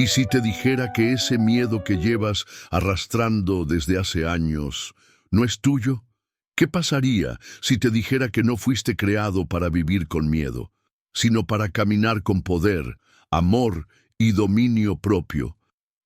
¿Y si te dijera que ese miedo que llevas arrastrando desde hace años no es tuyo? ¿Qué pasaría si te dijera que no fuiste creado para vivir con miedo, sino para caminar con poder, amor y dominio propio?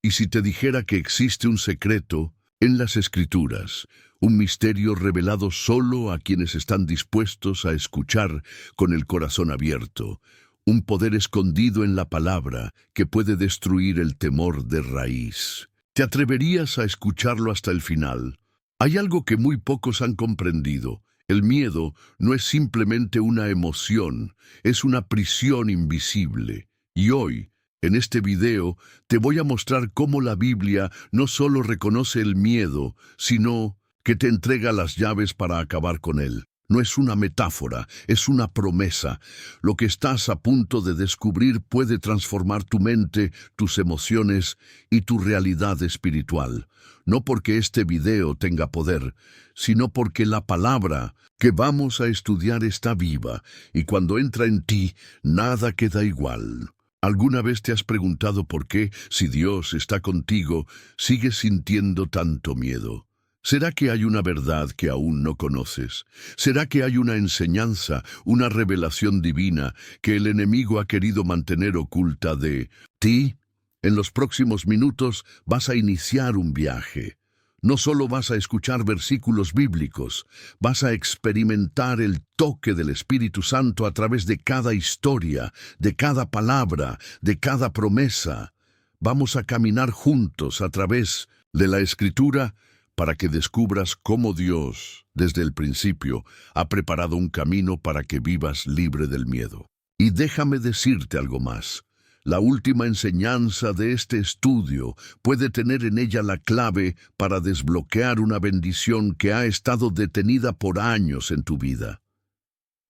¿Y si te dijera que existe un secreto en las Escrituras, un misterio revelado solo a quienes están dispuestos a escuchar con el corazón abierto, un poder escondido en la palabra que puede destruir el temor de raíz? ¿Te atreverías a escucharlo hasta el final? Hay algo que muy pocos han comprendido. El miedo no es simplemente una emoción, es una prisión invisible. Y hoy, en este video, te voy a mostrar cómo la Biblia no solo reconoce el miedo, sino que te entrega las llaves para acabar con él. No es una metáfora, es una promesa. Lo que estás a punto de descubrir puede transformar tu mente, tus emociones y tu realidad espiritual. No porque este video tenga poder, sino porque la palabra que vamos a estudiar está viva, y cuando entra en ti, nada queda igual. ¿Alguna vez te has preguntado por qué, si Dios está contigo, sigues sintiendo tanto miedo? ¿Será que hay una verdad que aún no conoces? ¿Será que hay una enseñanza, una revelación divina que el enemigo ha querido mantener oculta de ti? En los próximos minutos vas a iniciar un viaje. No solo vas a escuchar versículos bíblicos, vas a experimentar el toque del Espíritu Santo a través de cada historia, de cada palabra, de cada promesa. Vamos a caminar juntos a través de la Escritura para que descubras cómo Dios, desde el principio, ha preparado un camino para que vivas libre del miedo. Y déjame decirte algo más. La última enseñanza de este estudio puede tener en ella la clave para desbloquear una bendición que ha estado detenida por años en tu vida.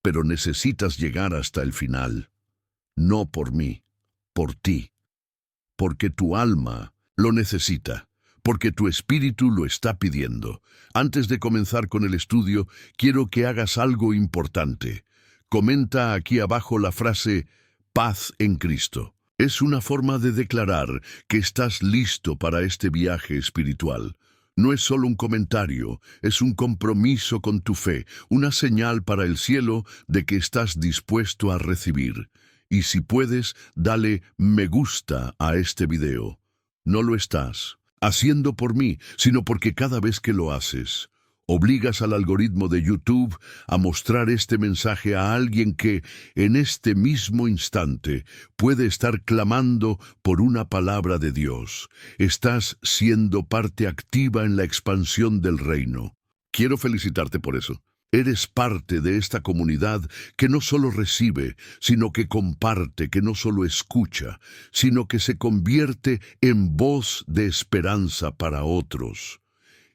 Pero necesitas llegar hasta el final. No por mí, por ti. Porque tu alma lo necesita. Porque tu espíritu lo está pidiendo. Antes de comenzar con el estudio, quiero que hagas algo importante. Comenta aquí abajo la frase paz en Cristo. Es una forma de declarar que estás listo para este viaje espiritual. No es solo un comentario, es un compromiso con tu fe, una señal para el cielo de que estás dispuesto a recibir. Y si puedes, dale me gusta a este video. No lo estás haciendo por mí, sino porque cada vez que lo haces, obligas al algoritmo de YouTube a mostrar este mensaje a alguien que, en este mismo instante, puede estar clamando por una palabra de Dios. Estás siendo parte activa en la expansión del reino. Quiero felicitarte por eso. Eres parte de esta comunidad que no solo recibe, sino que comparte, que no solo escucha, sino que se convierte en voz de esperanza para otros.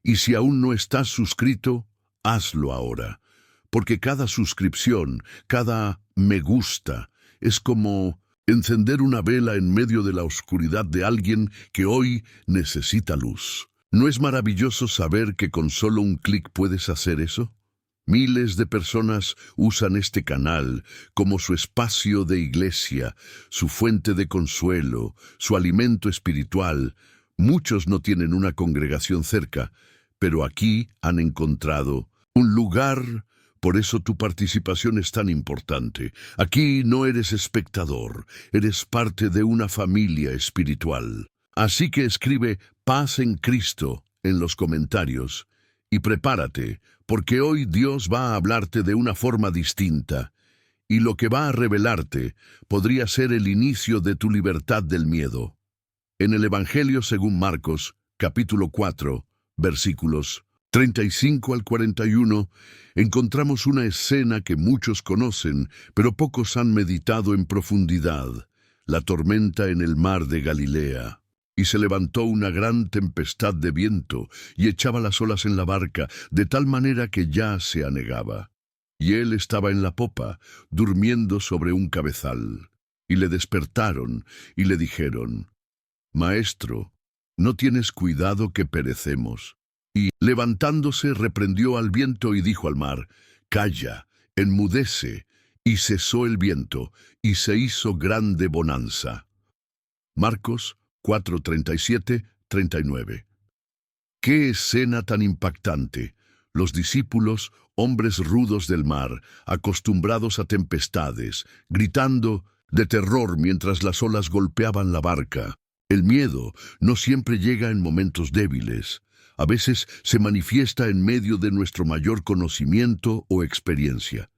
Y si aún no estás suscrito, hazlo ahora, porque cada suscripción, cada me gusta, es como encender una vela en medio de la oscuridad de alguien que hoy necesita luz. ¿No es maravilloso saber que con solo un clic puedes hacer eso? Miles de personas usan este canal como su espacio de iglesia, su fuente de consuelo, su alimento espiritual. Muchos no tienen una congregación cerca, pero aquí han encontrado un lugar. Por eso tu participación es tan importante. Aquí no eres espectador, eres parte de una familia espiritual. Así que escribe paz en Cristo en los comentarios y prepárate, porque hoy Dios va a hablarte de una forma distinta, y lo que va a revelarte podría ser el inicio de tu libertad del miedo. En el Evangelio según Marcos, capítulo 4, versículos 35 al 41, encontramos una escena que muchos conocen, pero pocos han meditado en profundidad: la tormenta en el mar de Galilea. Y se levantó una gran tempestad de viento, y echaba las olas en la barca, de tal manera que ya se anegaba. Y él estaba en la popa, durmiendo sobre un cabezal. Y le despertaron, y le dijeron: Maestro, ¿no tienes cuidado que perecemos? Y, levantándose, reprendió al viento y dijo al mar: Calla, enmudece. Y cesó el viento, y se hizo grande bonanza. Marcos 4:37-39. ¡Qué escena tan impactante! Los discípulos, hombres rudos del mar, acostumbrados a tempestades, gritando de terror mientras las olas golpeaban la barca. El miedo no siempre llega en momentos débiles. A veces se manifiesta en medio de nuestro mayor conocimiento o experiencia.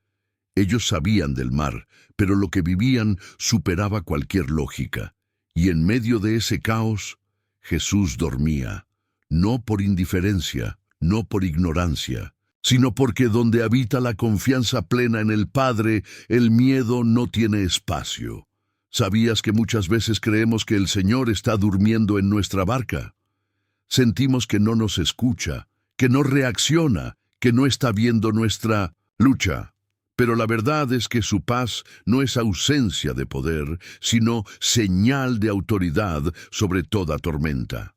Ellos sabían del mar, pero lo que vivían superaba cualquier lógica. Y en medio de ese caos, Jesús dormía, no por indiferencia, no por ignorancia, sino porque donde habita la confianza plena en el Padre, el miedo no tiene espacio. ¿Sabías que muchas veces creemos que el Señor está durmiendo en nuestra barca? Sentimos que no nos escucha, que no reacciona, que no está viendo nuestra lucha. Pero la verdad es que su paz no es ausencia de poder, sino señal de autoridad sobre toda tormenta.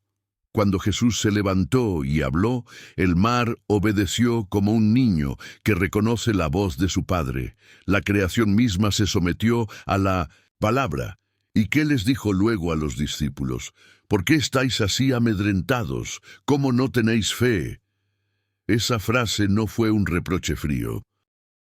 Cuando Jesús se levantó y habló, el mar obedeció como un niño que reconoce la voz de su Padre. La creación misma se sometió a la palabra. ¿Y qué les dijo luego a los discípulos? ¿Por qué estáis así amedrentados? ¿Cómo no tenéis fe? Esa frase no fue un reproche frío.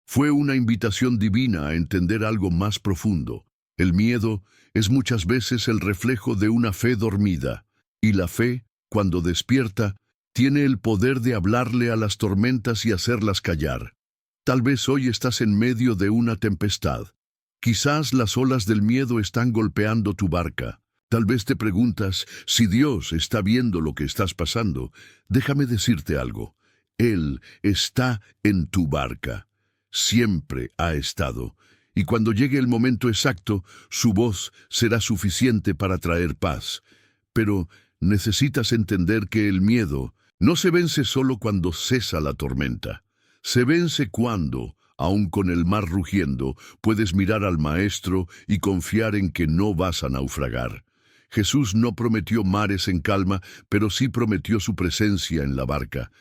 Fue una invitación divina a entender algo más profundo. El miedo es muchas veces el reflejo de una fe dormida, y la fe, cuando despierta, tiene el poder de hablarle a las tormentas y hacerlas callar. Tal vez hoy estás en medio de una tempestad. Quizás las olas del miedo están golpeando tu barca. Tal vez te preguntas si Dios está viendo lo que estás pasando. Déjame decirte algo. Él está en tu barca. Siempre ha estado, y cuando llegue el momento exacto, su voz será suficiente para traer paz. Pero necesitas entender que el miedo no se vence solo cuando cesa la tormenta. Se vence cuando, aun con el mar rugiendo, puedes mirar al Maestro y confiar en que no vas a naufragar. Jesús no prometió mares en calma, pero sí prometió su presencia en la barca.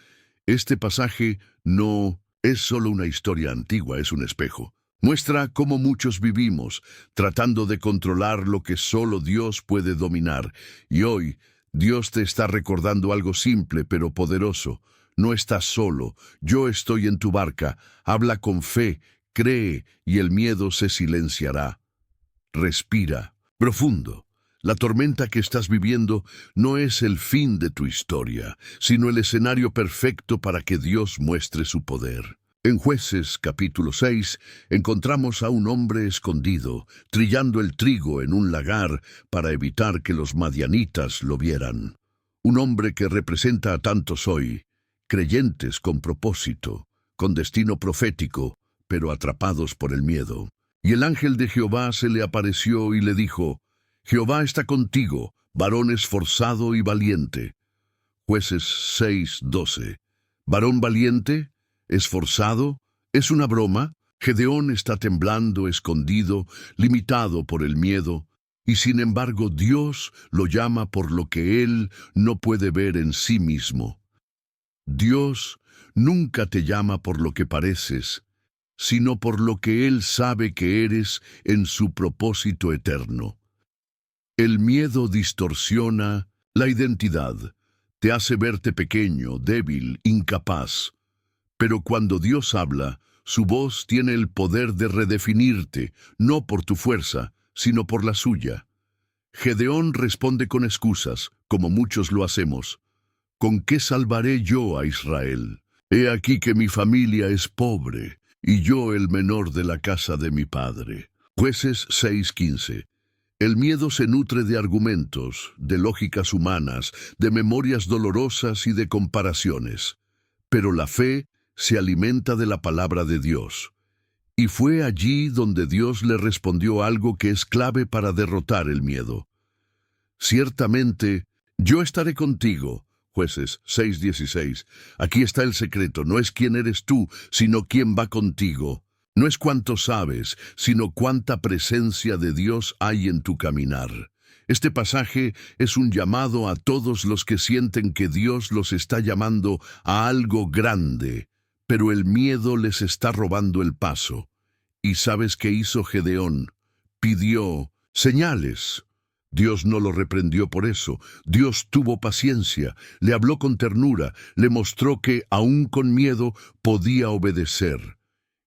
Este pasaje no es solo una historia antigua, es un espejo. Muestra cómo muchos vivimos, tratando de controlar lo que solo Dios puede dominar. Y hoy, Dios te está recordando algo simple pero poderoso. No estás solo, yo estoy en tu barca. Habla con fe, cree, y el miedo se silenciará. Respira, profundo. La tormenta que estás viviendo no es el fin de tu historia, sino el escenario perfecto para que Dios muestre su poder. En Jueces capítulo 6 encontramos a un hombre escondido, trillando el trigo en un lagar para evitar que los madianitas lo vieran. Un hombre que representa a tantos hoy, creyentes con propósito, con destino profético, pero atrapados por el miedo. Y el ángel de Jehová se le apareció y le dijo: Jehová está contigo, varón esforzado y valiente. Jueces 6:12. ¿Varón valiente? ¿Esforzado? ¿Es una broma? Gedeón está temblando, escondido, limitado por el miedo, y sin embargo Dios lo llama por lo que él no puede ver en sí mismo. Dios nunca te llama por lo que pareces, sino por lo que Él sabe que eres en su propósito eterno. El miedo distorsiona la identidad, te hace verte pequeño, débil, incapaz. Pero cuando Dios habla, su voz tiene el poder de redefinirte, no por tu fuerza, sino por la suya. Gedeón responde con excusas, como muchos lo hacemos. ¿Con qué salvaré yo a Israel? He aquí que mi familia es pobre, y yo el menor de la casa de mi padre. Jueces 6:15. El miedo se nutre de argumentos, de lógicas humanas, de memorias dolorosas y de comparaciones. Pero la fe se alimenta de la palabra de Dios. Y fue allí donde Dios le respondió algo que es clave para derrotar el miedo. Ciertamente, yo estaré contigo. Jueces 6:16. Aquí está el secreto, no es quién eres tú, sino quién va contigo. No es cuánto sabes, sino cuánta presencia de Dios hay en tu caminar. Este pasaje es un llamado a todos los que sienten que Dios los está llamando a algo grande, pero el miedo les está robando el paso. ¿Y sabes qué hizo Gedeón? Pidió señales. Dios no lo reprendió por eso. Dios tuvo paciencia, le habló con ternura, le mostró que, aun con miedo, podía obedecer.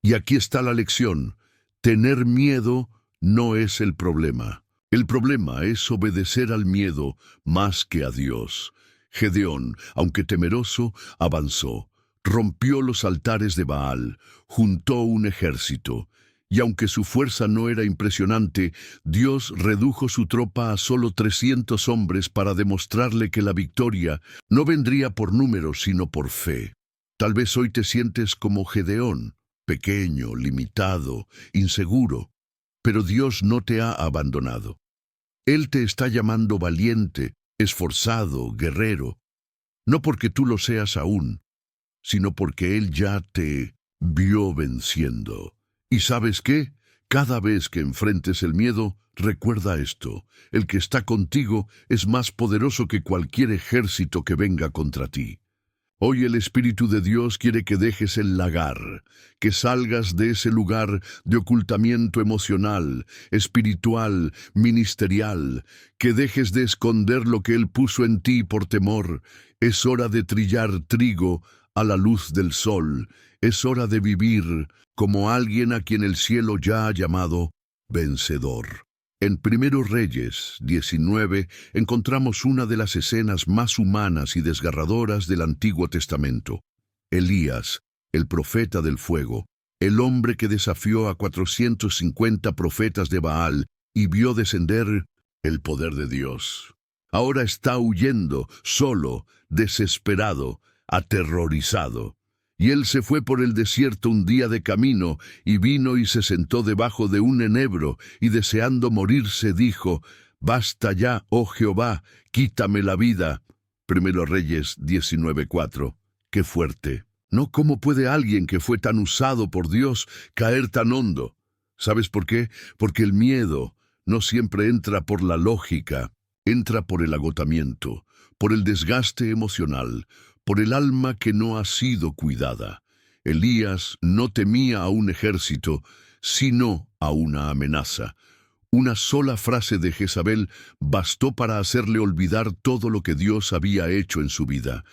Y aquí está la lección. Tener miedo no es el problema. El problema es obedecer al miedo más que a Dios. Gedeón, aunque temeroso, avanzó, rompió los altares de Baal, juntó un ejército. Y aunque su fuerza no era impresionante, Dios redujo su tropa a solo 300 hombres para demostrarle que la victoria no vendría por números, sino por fe. Tal vez hoy te sientes como Gedeón, pequeño, limitado, inseguro, pero Dios no te ha abandonado. Él te está llamando valiente, esforzado, guerrero, no porque tú lo seas aún, sino porque Él ya te vio venciendo. ¿Y sabes qué? Cada vez que enfrentes el miedo, recuerda esto: el que está contigo es más poderoso que cualquier ejército que venga contra ti. Hoy el Espíritu de Dios quiere que dejes el lagar, que salgas de ese lugar de ocultamiento emocional, espiritual, ministerial, que dejes de esconder lo que Él puso en ti por temor. Es hora de trillar trigo a la luz del sol. Es hora de vivir como alguien a quien el cielo ya ha llamado vencedor. En Primero Reyes 19 encontramos una de las escenas más humanas y desgarradoras del Antiguo Testamento. Elías, el profeta del fuego, el hombre que desafió a 450 profetas de Baal y vio descender el poder de Dios. Ahora está huyendo, solo, desesperado, aterrorizado. Y él se fue por el desierto un día de camino, y vino y se sentó debajo de un enebro, y deseando morirse dijo: «Basta ya, oh Jehová, quítame la vida». Primero Reyes 19:4. ¡Qué fuerte! ¿No? ¿Cómo puede alguien que fue tan usado por Dios caer tan hondo? ¿Sabes por qué? Porque el miedo no siempre entra por la lógica, entra por el agotamiento, por el desgaste emocional, por el alma que no ha sido cuidada. Elías no temía a un ejército, sino a una amenaza. Una sola frase de Jezabel bastó para hacerle olvidar todo lo que Dios había hecho en su vida.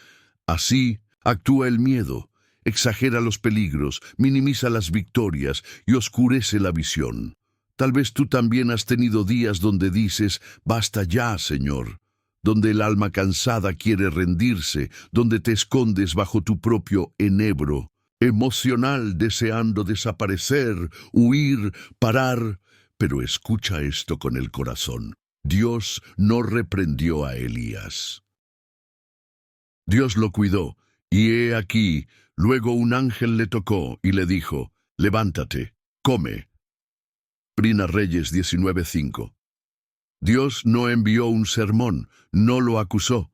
Así actúa el miedo, exagera los peligros, minimiza las victorias y oscurece la visión. Tal vez tú también has tenido días donde dices: «Basta ya, Señor», donde el alma cansada quiere rendirse, donde te escondes bajo tu propio enebro emocional deseando desaparecer, huir, parar. Pero escucha esto con el corazón. Dios no reprendió a Elías. Dios lo cuidó, y he aquí, luego un ángel le tocó y le dijo: «Levántate, come». Primera Reyes 19:5. Dios no envió un sermón, no lo acusó.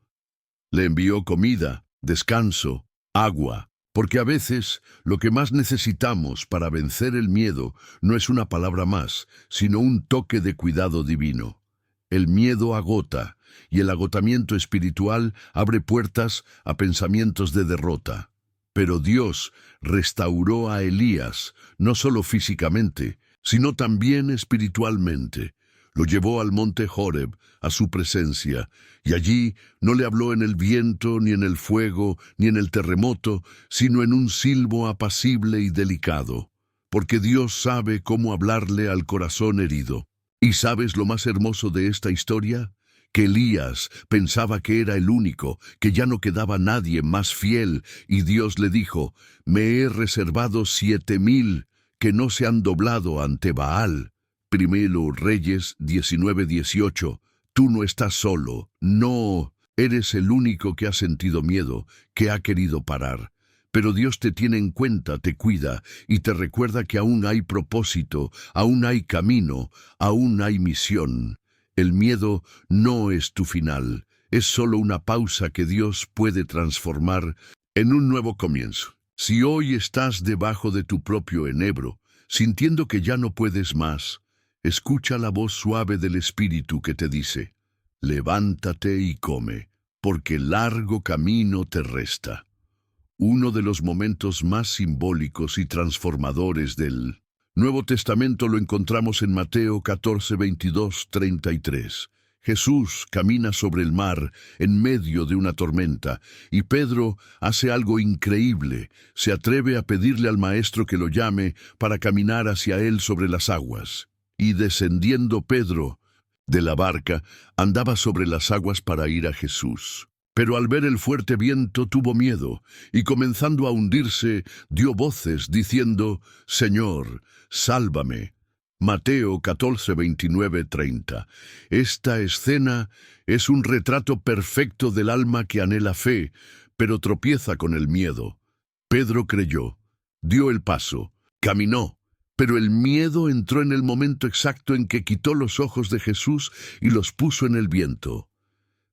Le envió comida, descanso, agua, porque a veces lo que más necesitamos para vencer el miedo no es una palabra más, sino un toque de cuidado divino. El miedo agota, y el agotamiento espiritual abre puertas a pensamientos de derrota. Pero Dios restauró a Elías, no solo físicamente, sino también espiritualmente. Lo llevó al monte Horeb, a su presencia, y allí no le habló en el viento, ni en el fuego, ni en el terremoto, sino en un silbo apacible y delicado, porque Dios sabe cómo hablarle al corazón herido. ¿Y sabes lo más hermoso de esta historia? Que Elías pensaba que era el único, que ya no quedaba nadie más fiel, y Dios le dijo: «Me he reservado 7,000 que no se han doblado ante Baal». Primero Reyes 19:18. Tú no estás solo, no, eres el único que ha sentido miedo, que ha querido parar. Pero Dios te tiene en cuenta, te cuida y te recuerda que aún hay propósito, aún hay camino, aún hay misión. El miedo no es tu final, es solo una pausa que Dios puede transformar en un nuevo comienzo. Si hoy estás debajo de tu propio enebro, sintiendo que ya no puedes más, escucha la voz suave del Espíritu que te dice: «Levántate y come, porque largo camino te resta». Uno de los momentos más simbólicos y transformadores del Nuevo Testamento lo encontramos en Mateo 14:22-33. Jesús camina sobre el mar en medio de una tormenta, y Pedro hace algo increíble. Se atreve a pedirle al Maestro que lo llame para caminar hacia él sobre las aguas. Y descendiendo Pedro de la barca, andaba sobre las aguas para ir a Jesús. Pero al ver el fuerte viento tuvo miedo, y comenzando a hundirse, dio voces diciendo: «Señor, sálvame». Mateo 14, 29, 30. Esta escena es un retrato perfecto del alma que anhela fe, pero tropieza con el miedo. Pedro creyó, dio el paso, caminó, pero el miedo entró en el momento exacto en que quitó los ojos de Jesús y los puso en el viento.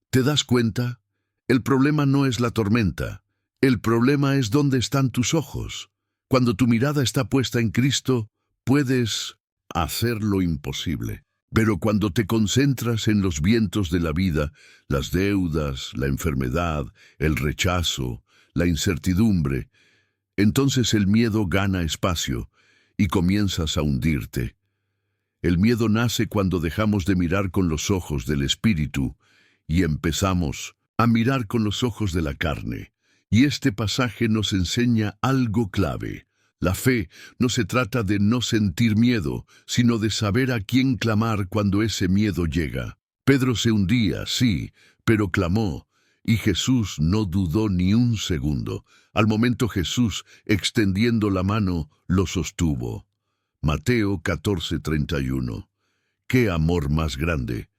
¿Te das cuenta? El problema no es la tormenta. El problema es dónde están tus ojos. Cuando tu mirada está puesta en Cristo, puedes hacer lo imposible. Pero cuando te concentras en los vientos de la vida, las deudas, la enfermedad, el rechazo, la incertidumbre, entonces el miedo gana espacio y comienzas a hundirte. El miedo nace cuando dejamos de mirar con los ojos del Espíritu y empezamos a mirar con los ojos de la carne. Y este pasaje nos enseña algo clave. La fe no se trata de no sentir miedo, sino de saber a quién clamar cuando ese miedo llega. Pedro se hundía, sí, pero clamó, y Jesús no dudó ni un segundo. Al momento Jesús, extendiendo la mano, lo sostuvo. Mateo 14, 31. ¡Qué amor más grande!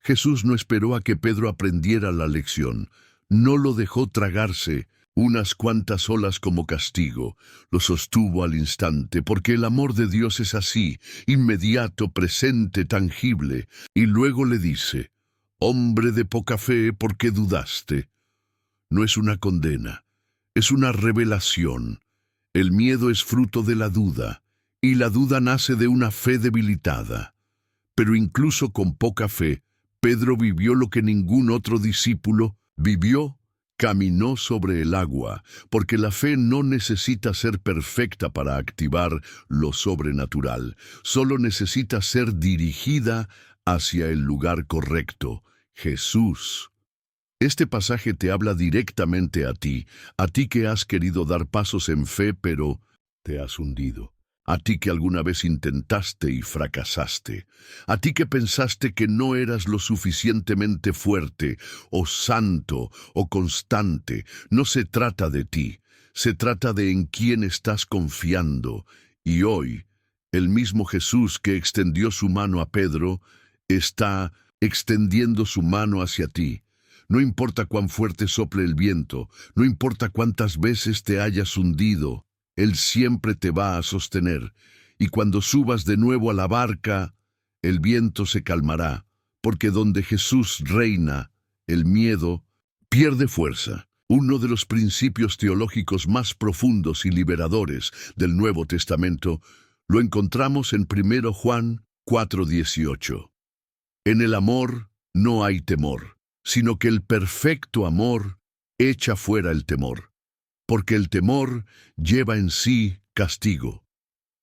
Jesús no esperó a que Pedro aprendiera la lección. No lo dejó tragarse unas cuantas olas como castigo. Lo sostuvo al instante, porque el amor de Dios es así, inmediato, presente, tangible. Y luego le dice: «Hombre de poca fe, ¿por qué dudaste?». No es una condena, es una revelación. El miedo es fruto de la duda, y la duda nace de una fe debilitada. Pero incluso con poca fe, Pedro vivió lo que ningún otro discípulo vivió. Caminó sobre el agua, porque la fe no necesita ser perfecta para activar lo sobrenatural. Solo necesita ser dirigida hacia el lugar correcto, Jesús. Este pasaje te habla directamente a ti que has querido dar pasos en fe, pero te has hundido. A ti que alguna vez intentaste y fracasaste. A ti que pensaste que no eras lo suficientemente fuerte, o santo, o constante. No se trata de ti, se trata de en quién estás confiando. Y hoy, el mismo Jesús que extendió su mano a Pedro, está extendiendo su mano hacia ti. No importa cuán fuerte sople el viento, no importa cuántas veces te hayas hundido, Él siempre te va a sostener, y cuando subas de nuevo a la barca, el viento se calmará, porque donde Jesús reina, el miedo pierde fuerza. Uno de los principios teológicos más profundos y liberadores del Nuevo Testamento lo encontramos en 1 Juan 4:18. En el amor no hay temor, sino que el perfecto amor echa fuera el temor, porque el temor lleva en sí castigo,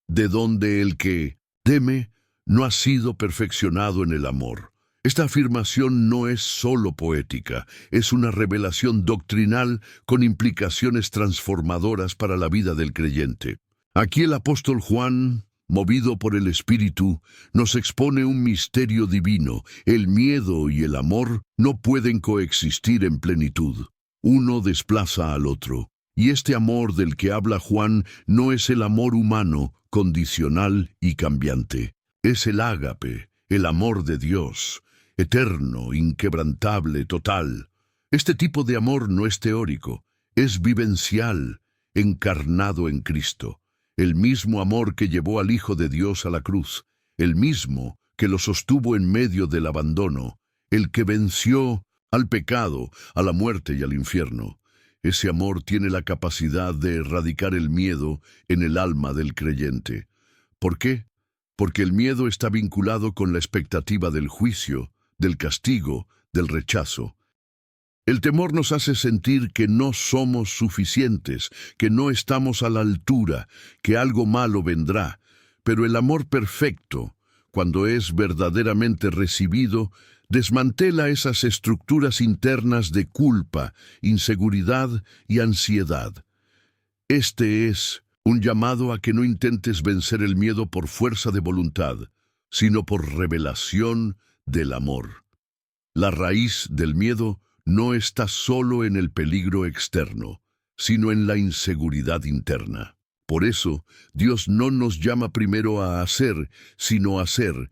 de donde el que teme no ha sido perfeccionado en el amor. Esta afirmación no es solo poética, es una revelación doctrinal con implicaciones transformadoras para la vida del creyente. Aquí el apóstol Juan, movido por el Espíritu, nos expone un misterio divino. El miedo y el amor no pueden coexistir en plenitud. Uno desplaza al otro. Y este amor del que habla Juan no es el amor humano, condicional y cambiante. Es el ágape, el amor de Dios, eterno, inquebrantable, total. Este tipo de amor no es teórico, es vivencial, encarnado en Cristo. El mismo amor que llevó al Hijo de Dios a la cruz, el mismo que lo sostuvo en medio del abandono, el que venció al pecado, a la muerte y al infierno. Ese amor tiene la capacidad de erradicar el miedo en el alma del creyente. ¿Por qué? Porque el miedo está vinculado con la expectativa del juicio, del castigo, del rechazo. El temor nos hace sentir que no somos suficientes, que no estamos a la altura, que algo malo vendrá. Pero el amor perfecto, cuando es verdaderamente recibido, Desmantela esas estructuras internas de culpa, inseguridad y ansiedad. Este es un llamado a que no intentes vencer el miedo por fuerza de voluntad, sino por revelación del amor. La raíz del miedo no está solo en el peligro externo, sino en la inseguridad interna. Por eso, Dios no nos llama primero a hacer, sino a ser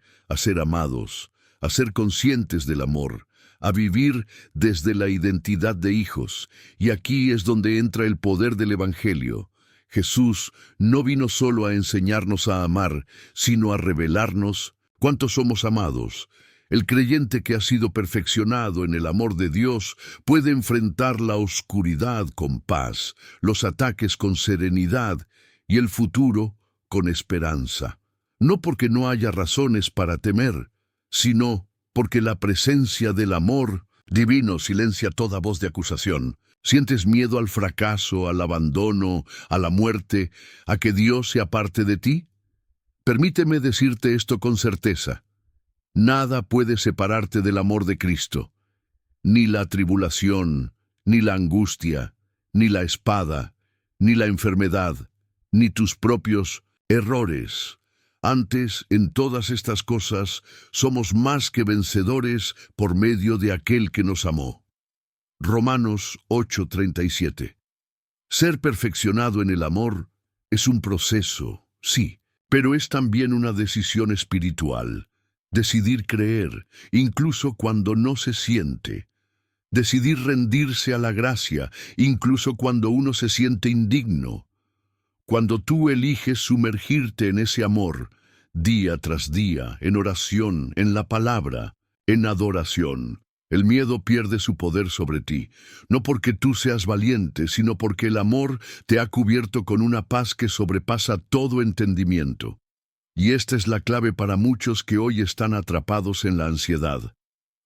amados, a ser conscientes del amor, a vivir desde la identidad de hijos. Y aquí es donde entra el poder del Evangelio. Jesús no vino solo a enseñarnos a amar, sino a revelarnos cuánto somos amados. El creyente que ha sido perfeccionado en el amor de Dios puede enfrentar la oscuridad con paz, los ataques con serenidad y el futuro con esperanza. No porque no haya razones para temer, sino porque la presencia del amor divino silencia toda voz de acusación. ¿Sientes miedo al fracaso, al abandono, a la muerte, a que Dios se aparte de ti? Permíteme decirte esto con certeza. Nada puede separarte del amor de Cristo. Ni la tribulación, ni la angustia, ni la espada, ni la enfermedad, ni tus propios errores. Antes, en todas estas cosas, somos más que vencedores por medio de aquel que nos amó. Romanos 8:37. Ser perfeccionado en el amor es un proceso, sí, pero es también una decisión espiritual. Decidir creer, incluso cuando no se siente. Decidir rendirse a la gracia, incluso cuando uno se siente indigno. Cuando tú eliges sumergirte en ese amor, día tras día, en oración, en la palabra, en adoración, el miedo pierde su poder sobre ti, no porque tú seas valiente, sino porque el amor te ha cubierto con una paz que sobrepasa todo entendimiento. Y esta es la clave para muchos que hoy están atrapados en la ansiedad.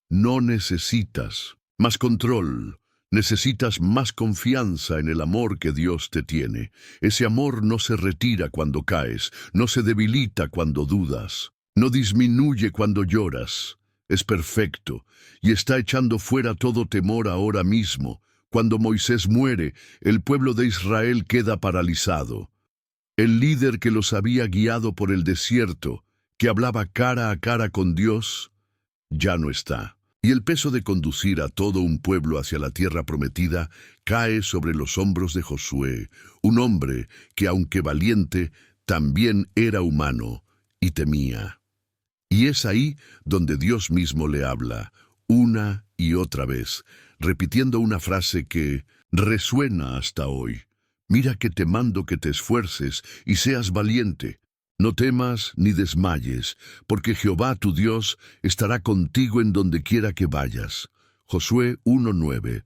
No necesitas más control, necesitas más confianza en el amor que Dios te tiene. Ese amor no se retira cuando caes, no se debilita cuando dudas, no disminuye cuando lloras. Es perfecto y está echando fuera todo temor ahora mismo. Cuando Moisés muere, el pueblo de Israel queda paralizado. El líder que los había guiado por el desierto, que hablaba cara a cara con Dios, ya no está. Y el peso de conducir a todo un pueblo hacia la tierra prometida cae sobre los hombros de Josué, un hombre que, aunque valiente, también era humano y temía. Y es ahí donde Dios mismo le habla, una y otra vez, repitiendo una frase que resuena hasta hoy. Mira que te mando que te esfuerces y seas valiente. No temas ni desmayes, porque Jehová tu Dios estará contigo en donde quiera que vayas. Josué 1:9.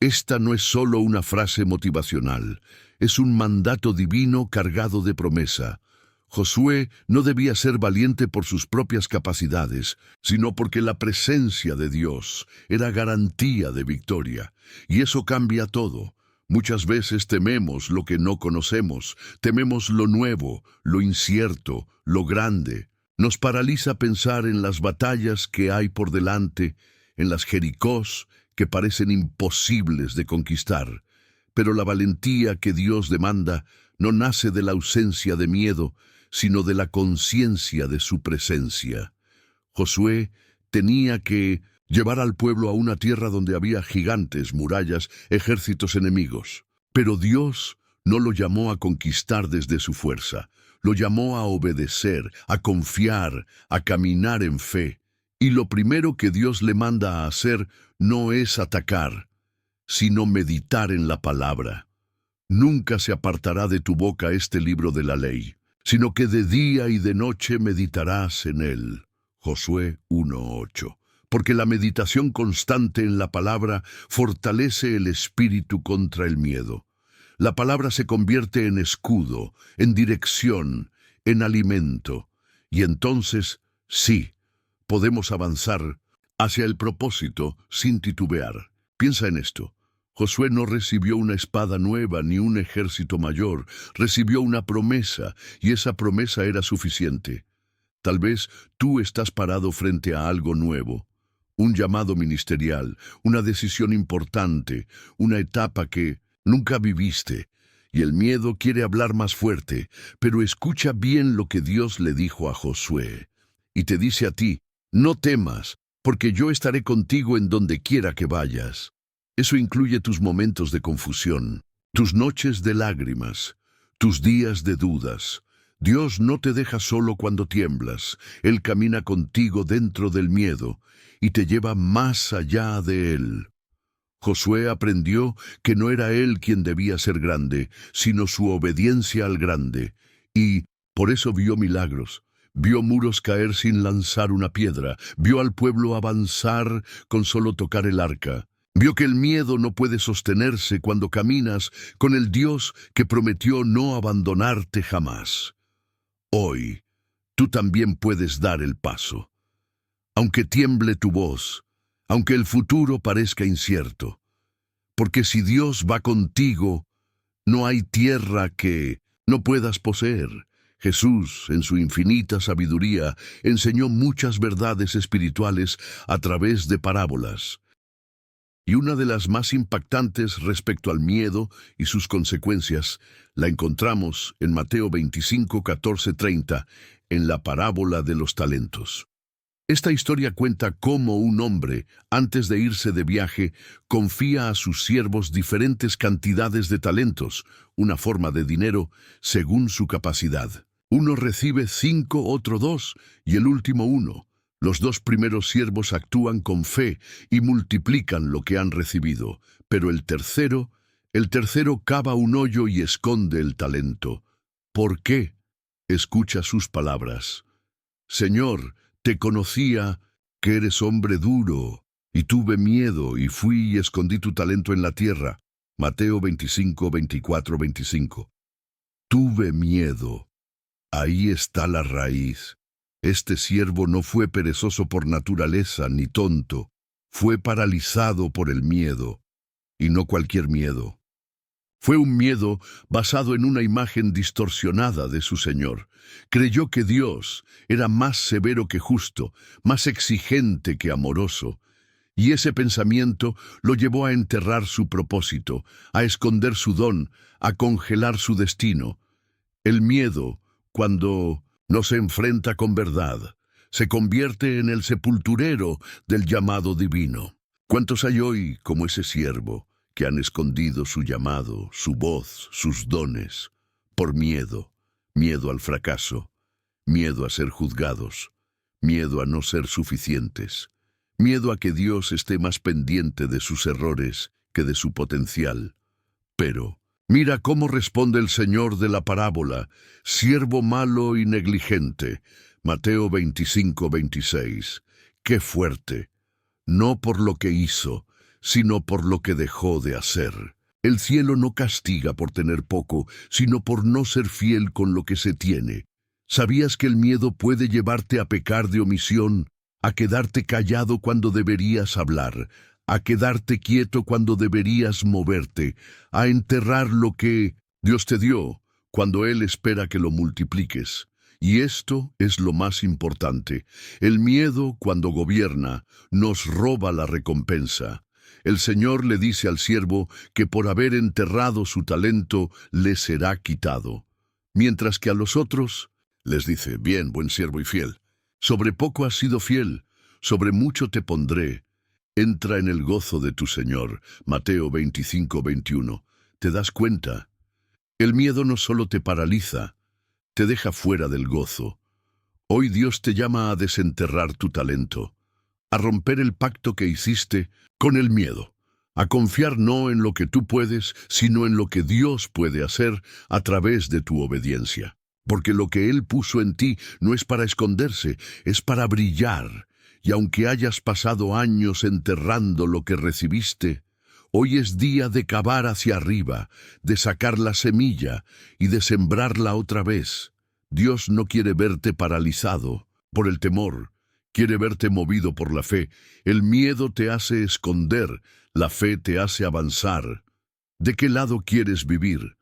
Esta no es solo una frase motivacional, es un mandato divino cargado de promesa. Josué no debía ser valiente por sus propias capacidades, sino porque la presencia de Dios era garantía de victoria. Y eso cambia todo. Muchas veces tememos lo que no conocemos, tememos lo nuevo, lo incierto, lo grande. Nos paraliza pensar en las batallas que hay por delante, en las Jericós que parecen imposibles de conquistar. Pero la valentía que Dios demanda no nace de la ausencia de miedo, sino de la conciencia de su presencia. Josué tenía que llevar al pueblo a una tierra donde había gigantes, murallas, ejércitos enemigos. Pero Dios no lo llamó a conquistar desde su fuerza, lo llamó a obedecer, a confiar, a caminar en fe. Y lo primero que Dios le manda a hacer no es atacar, sino meditar en la palabra. Nunca se apartará de tu boca este libro de la ley, sino que de día y de noche meditarás en él. Josué 1:8. Porque la meditación constante en la palabra fortalece el espíritu contra el miedo. La palabra se convierte en escudo, en dirección, en alimento. Y entonces, sí, podemos avanzar hacia el propósito sin titubear. Piensa en esto. Josué no recibió una espada nueva ni un ejército mayor, recibió una promesa, y esa promesa era suficiente. Tal vez tú estás parado frente a algo nuevo, un llamado ministerial, una decisión importante, una etapa que nunca viviste. Y el miedo quiere hablar más fuerte, pero escucha bien lo que Dios le dijo a Josué. Y te dice a ti, no temas, porque yo estaré contigo en donde quiera que vayas. Eso incluye tus momentos de confusión, tus noches de lágrimas, tus días de dudas. Dios no te deja solo cuando tiemblas. Él camina contigo dentro del miedo y te lleva más allá de él. Josué aprendió que no era él quien debía ser grande, sino su obediencia al grande, y por eso vio milagros. Vio muros caer sin lanzar una piedra, vio al pueblo avanzar con solo tocar el arca. Vio que el miedo no puede sostenerse cuando caminas con el Dios que prometió no abandonarte jamás. Hoy, tú también puedes dar el paso. Aunque tiemble tu voz, aunque el futuro parezca incierto. Porque si Dios va contigo, no hay tierra que no puedas poseer. Jesús, en su infinita sabiduría, enseñó muchas verdades espirituales a través de parábolas. Y una de las más impactantes respecto al miedo y sus consecuencias la encontramos en Mateo 25, 14, 30, en la parábola de los talentos. Esta historia cuenta cómo un hombre, antes de irse de viaje, confía a sus siervos diferentes cantidades de talentos, una forma de dinero, según su capacidad. Uno recibe 5, otro 2, y el último 1. Los 2 primeros siervos actúan con fe y multiplican lo que han recibido, pero el tercero cava un hoyo y esconde el talento. ¿Por qué? Escucha sus palabras. Señor, te conocía que eres hombre duro, y tuve miedo, y fui y escondí tu talento en la tierra. Mateo 25, 24, 25. Tuve miedo. Ahí está la raíz. Este siervo no fue perezoso por naturaleza, ni tonto. Fue paralizado por el miedo, y no cualquier miedo. Fue un miedo basado en una imagen distorsionada de su Señor. Creyó que Dios era más severo que justo, más exigente que amoroso. Y ese pensamiento lo llevó a enterrar su propósito, a esconder su don, a congelar su destino. El miedo, cuando no se enfrenta con verdad, se convierte en el sepulturero del llamado divino. ¿Cuántos hay hoy como ese siervo que han escondido su llamado, su voz, sus dones, por miedo? Miedo al fracaso, miedo a ser juzgados, miedo a no ser suficientes, miedo a que Dios esté más pendiente de sus errores que de su potencial. Pero mira cómo responde el Señor de la parábola, siervo malo y negligente. Mateo 25, 26. ¡Qué fuerte! No por lo que hizo, sino por lo que dejó de hacer. El cielo no castiga por tener poco, sino por no ser fiel con lo que se tiene. ¿Sabías que el miedo puede llevarte a pecar de omisión, a quedarte callado cuando deberías hablar, a quedarte quieto cuando deberías moverte, a enterrar lo que Dios te dio cuando Él espera que lo multipliques? Y esto es lo más importante. El miedo, cuando gobierna, nos roba la recompensa. El Señor le dice al siervo que por haber enterrado su talento le será quitado. Mientras que a los otros les dice, bien, buen siervo y fiel, sobre poco has sido fiel, sobre mucho te pondré. Entra en el gozo de tu Señor. Mateo 25, 21. ¿Te das cuenta? El miedo no solo te paraliza, te deja fuera del gozo. Hoy Dios te llama a desenterrar tu talento, a romper el pacto que hiciste con el miedo, a confiar no en lo que tú puedes, sino en lo que Dios puede hacer a través de tu obediencia. Porque lo que Él puso en ti no es para esconderse, es para brillar. Y aunque hayas pasado años enterrando lo que recibiste, hoy es día de cavar hacia arriba, de sacar la semilla y de sembrarla otra vez. Dios no quiere verte paralizado por el temor, quiere verte movido por la fe. El miedo te hace esconder, la fe te hace avanzar. ¿De qué lado quieres vivir?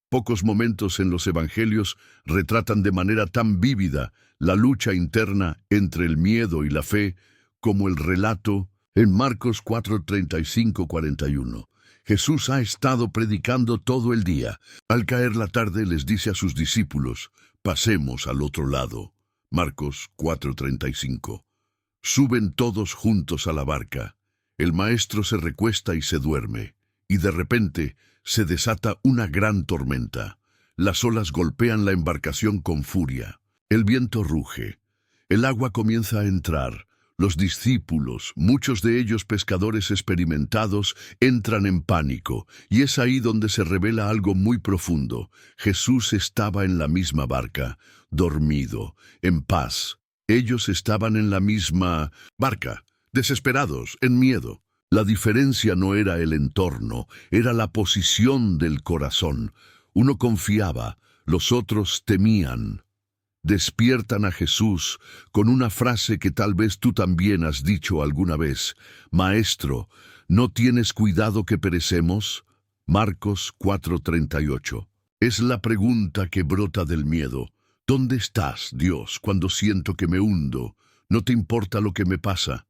Pocos momentos en los evangelios retratan de manera tan vívida la lucha interna entre el miedo y la fe como el relato en Marcos 4:35-41. Jesús ha estado predicando todo el día. Al caer la tarde les dice a sus discípulos, pasemos al otro lado. Marcos 4:35. Suben todos juntos a la barca. El maestro se recuesta y se duerme. Y de repente se desata una gran tormenta. Las olas golpean la embarcación con furia. El viento ruge. El agua comienza a entrar. Los discípulos, muchos de ellos pescadores experimentados, entran en pánico, y es ahí donde se revela algo muy profundo. Jesús estaba en la misma barca, dormido, en paz. Ellos estaban en la misma barca, desesperados, en miedo. La diferencia no era el entorno, era la posición del corazón. Uno confiaba, los otros temían. Despiertan a Jesús con una frase que tal vez tú también has dicho alguna vez. Maestro, ¿no tienes cuidado que perecemos? Marcos 4:38. Es la pregunta que brota del miedo. ¿Dónde estás, Dios, cuando siento que me hundo? ¿No te importa lo que me pasa?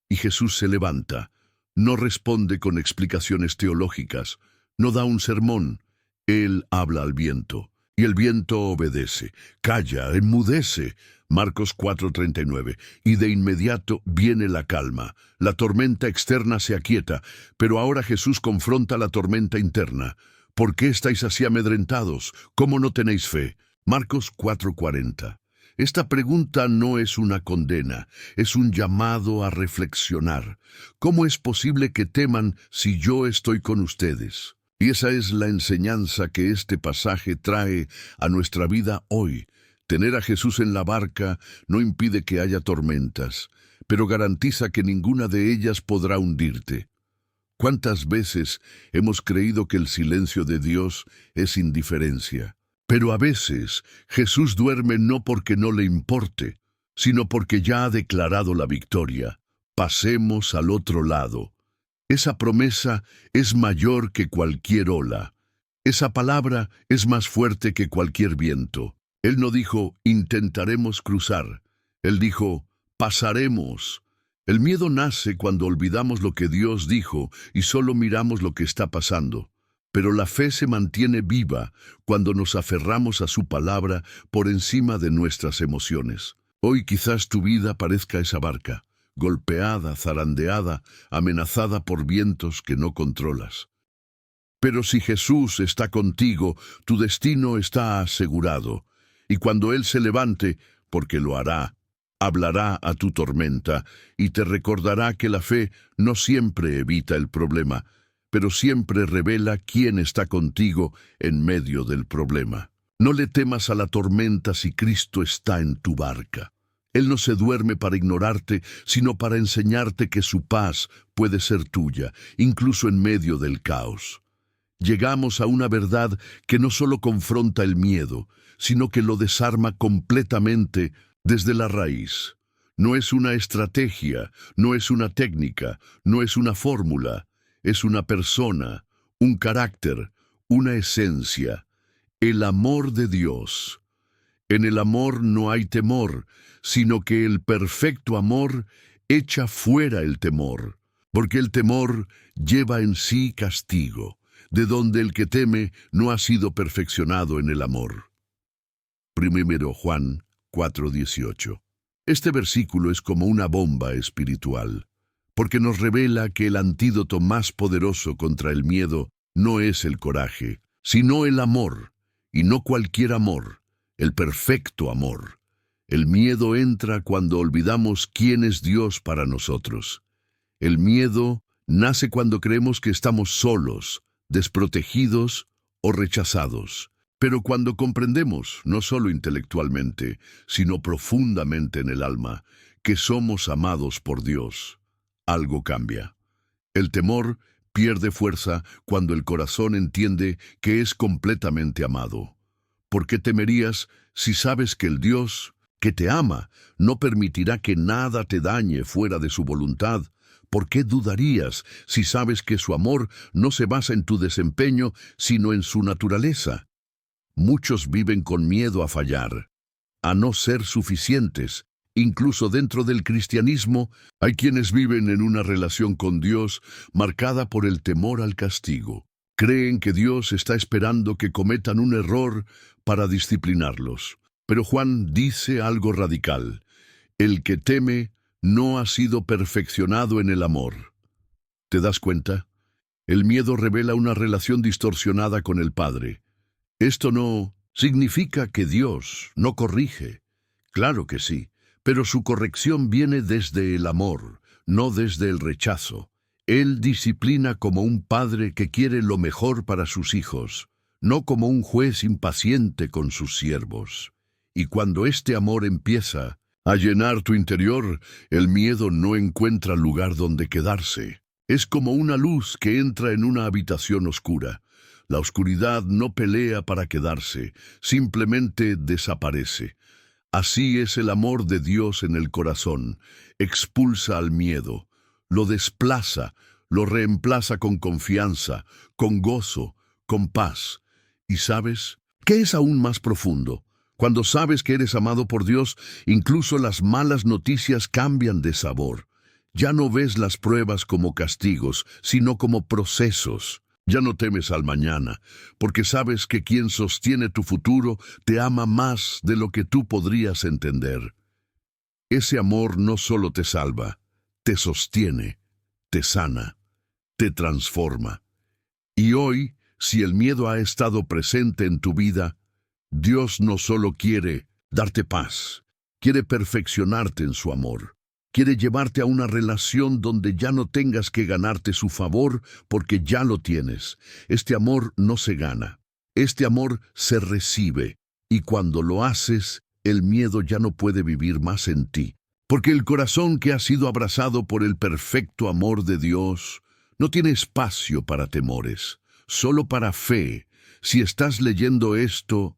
Y Jesús se levanta. No responde con explicaciones teológicas. No da un sermón. Él habla al viento. Y el viento obedece, calla, enmudece. Marcos 4:39. Y de inmediato viene la calma. La tormenta externa se aquieta, pero ahora Jesús confronta la tormenta interna. ¿Por qué estáis así amedrentados? ¿Cómo no tenéis fe? Marcos 4:40. Esta pregunta no es una condena, es un llamado a reflexionar. ¿Cómo es posible que teman si yo estoy con ustedes? Y esa es la enseñanza que este pasaje trae a nuestra vida hoy. Tener a Jesús en la barca no impide que haya tormentas, pero garantiza que ninguna de ellas podrá hundirte. ¿Cuántas veces hemos creído que el silencio de Dios es indiferencia? Pero a veces Jesús duerme no porque no le importe, sino porque ya ha declarado la victoria. Pasemos al otro lado. Esa promesa es mayor que cualquier ola. Esa palabra es más fuerte que cualquier viento. Él no dijo, intentaremos cruzar. Él dijo, pasaremos. El miedo nace cuando olvidamos lo que Dios dijo y solo miramos lo que está pasando. Pero la fe se mantiene viva cuando nos aferramos a su palabra por encima de nuestras emociones. Hoy quizás tu vida parezca esa barca, golpeada, zarandeada, amenazada por vientos que no controlas. Pero si Jesús está contigo, tu destino está asegurado. Y cuando Él se levante, porque lo hará, hablará a tu tormenta y te recordará que la fe no siempre evita el problema, pero siempre revela quién está contigo en medio del problema. No le temas a la tormenta si Cristo está en tu barca. Él no se duerme para ignorarte, sino para enseñarte que su paz puede ser tuya, incluso en medio del caos. Llegamos a una verdad que no solo confronta el miedo, sino que lo desarma completamente desde la raíz. No es una estrategia, no es una técnica, no es una fórmula. Es una persona, un carácter, una esencia, el amor de Dios. En el amor no hay temor, sino que el perfecto amor echa fuera el temor, porque el temor lleva en sí castigo, de donde el que teme no ha sido perfeccionado en el amor. 1 Juan 4:18. Este versículo es como una bomba espiritual, porque nos revela que el antídoto más poderoso contra el miedo no es el coraje, sino el amor, y no cualquier amor, el perfecto amor. El miedo entra cuando olvidamos quién es Dios para nosotros. El miedo nace cuando creemos que estamos solos, desprotegidos o rechazados. Pero cuando comprendemos, no solo intelectualmente, sino profundamente en el alma, que somos amados por Dios, algo cambia. El temor pierde fuerza cuando el corazón entiende que es completamente amado. ¿Por qué temerías si sabes que el Dios que te ama no permitirá que nada te dañe fuera de su voluntad? ¿Por qué dudarías si sabes que su amor no se basa en tu desempeño, sino en su naturaleza? Muchos viven con miedo a fallar, a no ser suficientes, Incluso dentro del cristianismo, hay quienes viven en una relación con Dios marcada por el temor al castigo. Creen que Dios está esperando que cometan un error para disciplinarlos. Pero Juan dice algo radical: el que teme no ha sido perfeccionado en el amor. ¿Te das cuenta? El miedo revela una relación distorsionada con el Padre. Esto no significa que Dios no corrige. Claro que sí, pero su corrección viene desde el amor, no desde el rechazo. Él disciplina como un padre que quiere lo mejor para sus hijos, no como un juez impaciente con sus siervos. Y cuando este amor empieza a llenar tu interior, el miedo no encuentra lugar donde quedarse. Es como una luz que entra en una habitación oscura. La oscuridad no pelea para quedarse, simplemente desaparece. Así es el amor de Dios en el corazón. Expulsa al miedo, lo desplaza, lo reemplaza con confianza, con gozo, con paz. ¿Y sabes qué es aún más profundo? Cuando sabes que eres amado por Dios, incluso las malas noticias cambian de sabor. Ya no ves las pruebas como castigos, sino como procesos. Ya no temes al mañana, porque sabes que quien sostiene tu futuro te ama más de lo que tú podrías entender. Ese amor no solo te salva, te sostiene, te sana, te transforma. Y hoy, si el miedo ha estado presente en tu vida, Dios no solo quiere darte paz, quiere perfeccionarte en su amor. Quiere llevarte a una relación donde ya no tengas que ganarte su favor porque ya lo tienes. Este amor no se gana. Este amor se recibe. Y cuando lo haces, el miedo ya no puede vivir más en ti. Porque el corazón que ha sido abrazado por el perfecto amor de Dios no tiene espacio para temores, solo para fe. Si estás leyendo esto,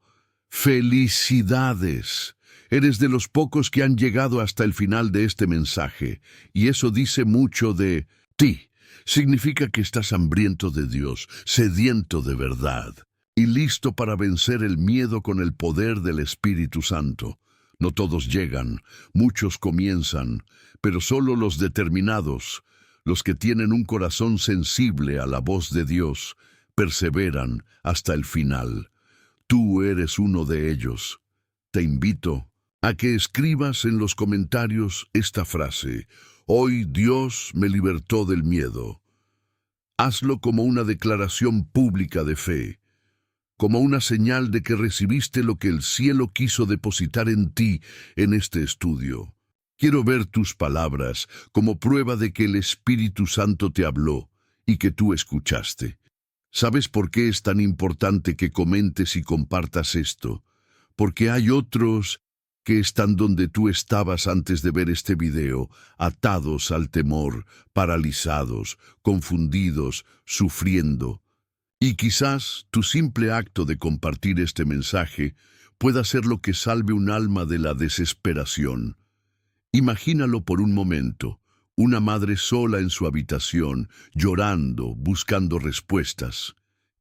¡felicidades! Eres de los pocos que han llegado hasta el final de este mensaje, y eso dice mucho de ti. Significa que estás hambriento de Dios, sediento de verdad, y listo para vencer el miedo con el poder del Espíritu Santo. No todos llegan, muchos comienzan, pero solo los determinados, los que tienen un corazón sensible a la voz de Dios, perseveran hasta el final. Tú eres uno de ellos. Te invito a que escribas en los comentarios esta frase: hoy Dios me libertó del miedo. Hazlo como una declaración pública de fe, como una señal de que recibiste lo que el cielo quiso depositar en ti en este estudio. Quiero ver tus palabras como prueba de que el Espíritu Santo te habló y que tú escuchaste. ¿Sabes por qué es tan importante que comentes y compartas esto? Porque hay otros que están donde tú estabas antes de ver este video, atados al temor, paralizados, confundidos, sufriendo. Y quizás tu simple acto de compartir este mensaje pueda ser lo que salve un alma de la desesperación. Imagínalo por un momento, una madre sola en su habitación, llorando, buscando respuestas.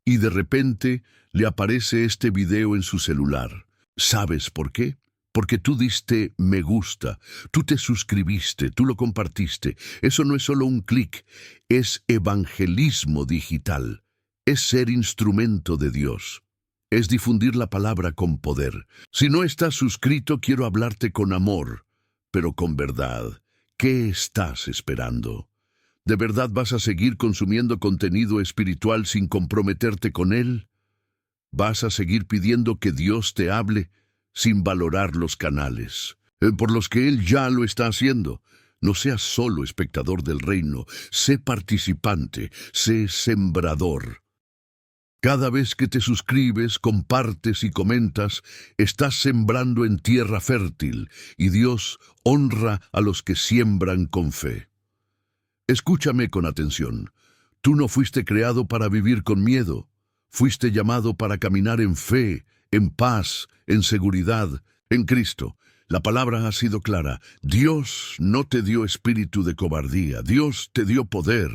Y de repente le aparece este video en su celular. ¿Sabes por qué? Porque tú diste me gusta, tú te suscribiste, tú lo compartiste. Eso no es solo un clic, es evangelismo digital. Es ser instrumento de Dios. Es difundir la palabra con poder. Si no estás suscrito, quiero hablarte con amor, pero con verdad. ¿Qué estás esperando? ¿De verdad vas a seguir consumiendo contenido espiritual sin comprometerte con él? ¿Vas a seguir pidiendo que Dios te hable sin valorar los canales por los que Él ya lo está haciendo? No seas solo espectador del reino, sé participante, sé sembrador. Cada vez que te suscribes, compartes y comentas, estás sembrando en tierra fértil, y Dios honra a los que siembran con fe. Escúchame con atención. Tú no fuiste creado para vivir con miedo. Fuiste llamado para caminar en fe, en paz, en seguridad, en Cristo. La palabra ha sido clara. Dios no te dio espíritu de cobardía. Dios te dio poder,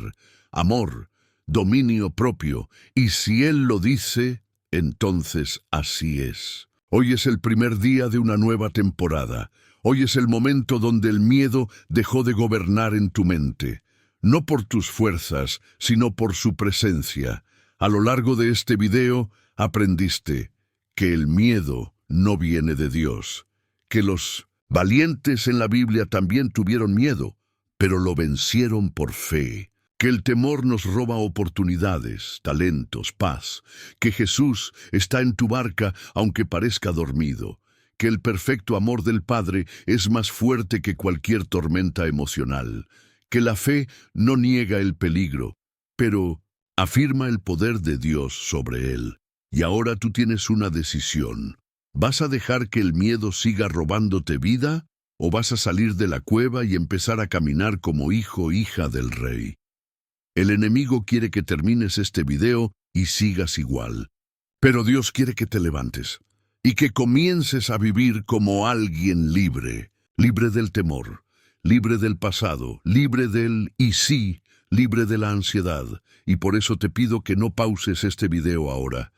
amor, dominio propio. Y si Él lo dice, entonces así es. Hoy es el primer día de una nueva temporada. Hoy es el momento donde el miedo dejó de gobernar en tu mente, no por tus fuerzas, sino por su presencia. A lo largo de este video aprendiste que el miedo no viene de Dios, que los valientes en la Biblia también tuvieron miedo, pero lo vencieron por fe, que el temor nos roba oportunidades, talentos, paz, que Jesús está en tu barca aunque parezca dormido, que el perfecto amor del Padre es más fuerte que cualquier tormenta emocional, que la fe no niega el peligro, pero afirma el poder de Dios sobre él. Y ahora tú tienes una decisión. ¿Vas a dejar que el miedo siga robándote vida o vas a salir de la cueva y empezar a caminar como hijo o hija del Rey? El enemigo quiere que termines este video y sigas igual, pero Dios quiere que te levantes y que comiences a vivir como alguien libre, libre del temor, libre del pasado, libre del y sí, libre de la ansiedad. Y por eso te pido que no pauses este video ahora.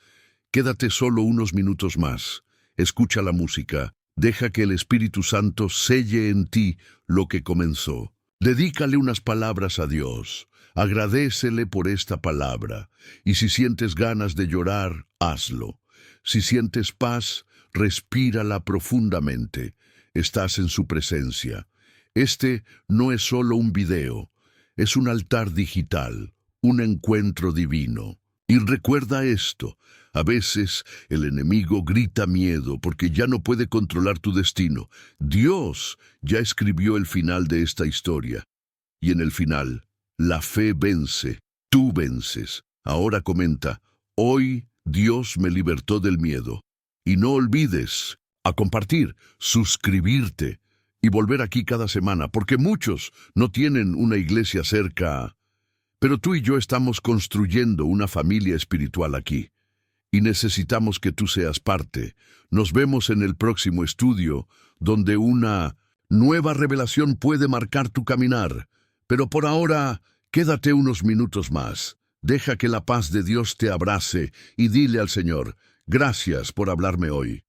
Quédate solo unos minutos más. Escucha la música. Deja que el Espíritu Santo selle en ti lo que comenzó. Dedícale unas palabras a Dios. Agradécele por esta palabra. Y si sientes ganas de llorar, hazlo. Si sientes paz, respírala profundamente. Estás en su presencia. Este no es solo un video. Es un altar digital, un encuentro divino. Y recuerda esto, a veces el enemigo grita miedo porque ya no puede controlar tu destino. Dios ya escribió el final de esta historia. Y en el final, la fe vence, tú vences. Ahora comenta, hoy Dios me libertó del miedo. Y no olvides a compartir, suscribirte y volver aquí cada semana, porque muchos no tienen una iglesia cerca. Pero tú y yo estamos construyendo una familia espiritual aquí, y necesitamos que tú seas parte. Nos vemos en el próximo estudio, donde una nueva revelación puede marcar tu caminar. Pero por ahora, quédate unos minutos más. Deja que la paz de Dios te abrace y dile al Señor, gracias por hablarme hoy.